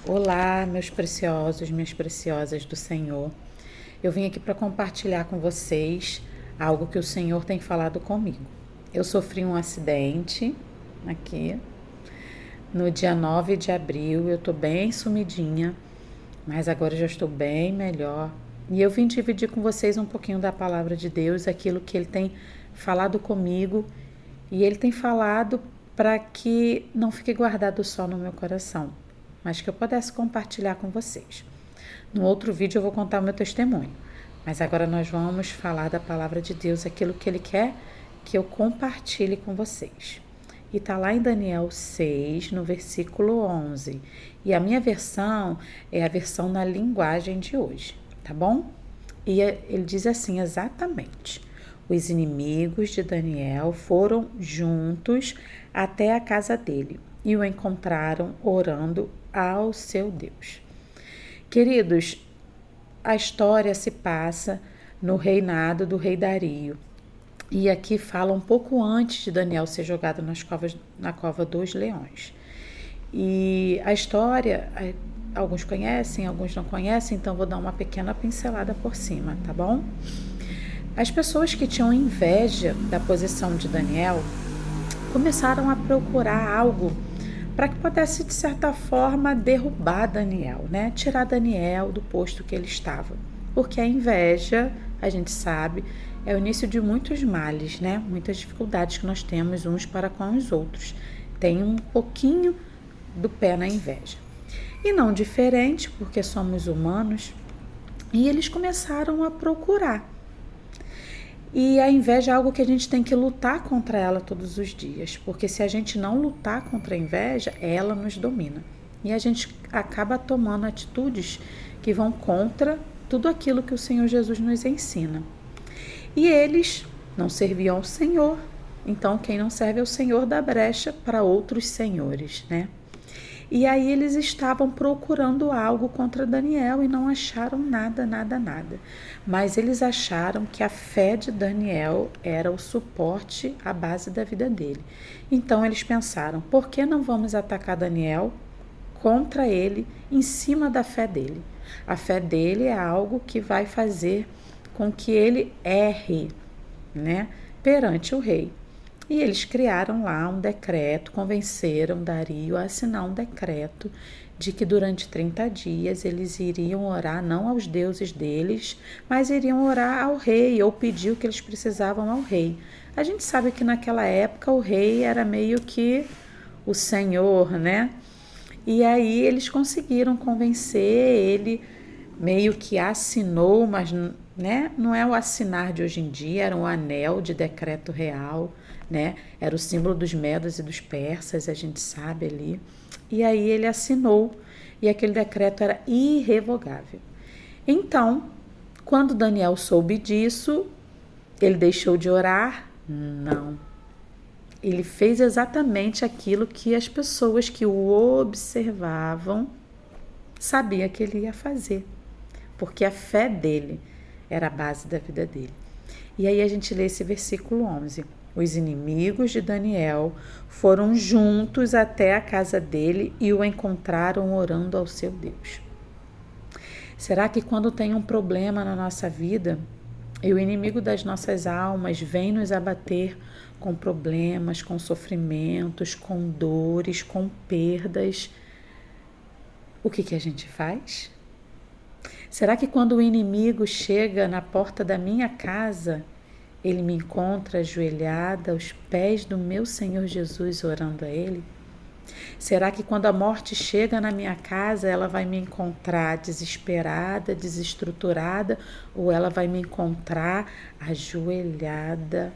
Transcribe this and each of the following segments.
Olá, meus preciosos, minhas preciosas do Senhor. Eu vim aqui para compartilhar com vocês algo que o Senhor tem falado comigo. Eu sofri um acidente aqui no dia 9 de abril. Eu tô bem sumidinha, mas agora já estou bem melhor. E eu vim dividir com vocês um pouquinho da palavra de Deus, aquilo que Ele tem falado comigo. E Ele tem falado para que não fique guardado só no meu coração, mas que eu pudesse compartilhar com vocês. No outro vídeo eu vou contar o meu testemunho, mas agora nós vamos falar da palavra de Deus, aquilo que Ele quer que eu compartilhe com vocês. E está lá em Daniel 6, no versículo 11. E a minha versão é a versão na linguagem de hoje, tá bom? E ele diz assim exatamente: os inimigos de Daniel foram juntos até a casa dele e o encontraram orando ao seu Deus. Queridos, a história se passa no reinado do rei Dario. E aqui fala um pouco antes de Daniel ser jogado na cova dos leões. E a história, alguns conhecem, alguns não conhecem, então vou dar uma pequena pincelada por cima, tá bom? As pessoas que tinham inveja da posição de Daniel começaram a procurar algo para que pudesse, de certa forma, derrubar Daniel, né? Tirar Daniel do posto que ele estava. Porque a inveja, a gente sabe, é o início de muitos males, né? Muitas dificuldades que nós temos uns para com os outros. Tem um pouquinho do pé na inveja. E não diferente, porque somos humanos, e eles começaram a procurar. E a inveja é algo que a gente tem que lutar contra ela todos os dias, porque se a gente não lutar contra a inveja, ela nos domina. E a gente acaba tomando atitudes que vão contra tudo aquilo que o Senhor Jesus nos ensina. E eles não serviam ao Senhor, então quem não serve ao Senhor dá brecha para outros senhores, né? E aí eles estavam procurando algo contra Daniel e não acharam nada. Mas eles acharam que a fé de Daniel era o suporte, a base da vida dele. Então eles pensaram, por que não vamos atacar Daniel contra ele, em cima da fé dele? A fé dele é algo que vai fazer com que ele erre, né, perante o rei. E eles criaram lá um decreto, convenceram Dario a assinar um decreto de que durante 30 dias eles iriam orar não aos deuses deles, mas iriam orar ao rei ou pedir o que eles precisavam ao rei. A gente sabe que naquela época o rei era meio que o senhor, né? E aí eles conseguiram convencer, ele meio que assinou, mas né, não é o assinar de hoje em dia, era um anel de decreto real, né? Era o símbolo dos medos e dos persas, a gente sabe ali. E aí ele assinou e aquele decreto era irrevogável. Então, quando Daniel soube disso, ele deixou de orar? Não. Ele fez exatamente aquilo que as pessoas que o observavam sabiam que ele ia fazer, porque a fé dele era a base da vida dele. E aí a gente lê esse versículo 11. Os inimigos de Daniel foram juntos até a casa dele e o encontraram orando ao seu Deus. Será que quando tem um problema na nossa vida e o inimigo das nossas almas vem nos abater com problemas, com sofrimentos, com dores, com perdas, o que a gente faz? Será que quando o inimigo chega na porta da minha casa, ele me encontra ajoelhada aos pés do meu Senhor Jesus orando a Ele? Será que quando a morte chega na minha casa, ela vai me encontrar desesperada, desestruturada, ou ela vai me encontrar ajoelhada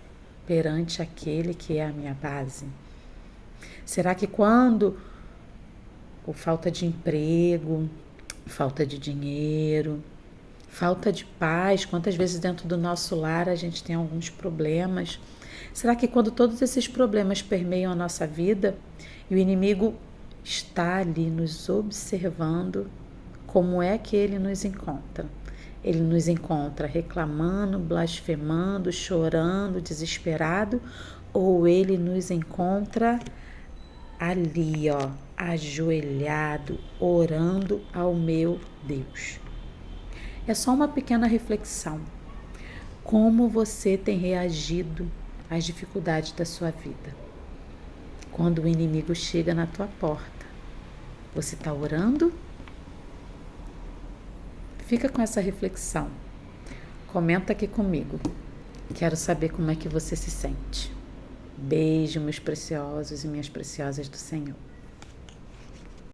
perante aquele que é a minha base? Será que quando por falta de emprego, falta de dinheiro, falta de paz, quantas vezes dentro do nosso lar a gente tem alguns problemas? Será que quando todos esses problemas permeiam a nossa vida e o inimigo está ali nos observando, como é que ele nos encontra? Ele nos encontra reclamando, blasfemando, chorando, desesperado, ou ele nos encontra ali, ó, ajoelhado, orando ao meu Deus. É só uma pequena reflexão. Como você tem reagido às dificuldades da sua vida? Quando o inimigo chega na tua porta, você está orando? Fica com essa reflexão. Comenta aqui comigo. Quero saber como é que você se sente. Beijo, meus preciosos e minhas preciosas do Senhor.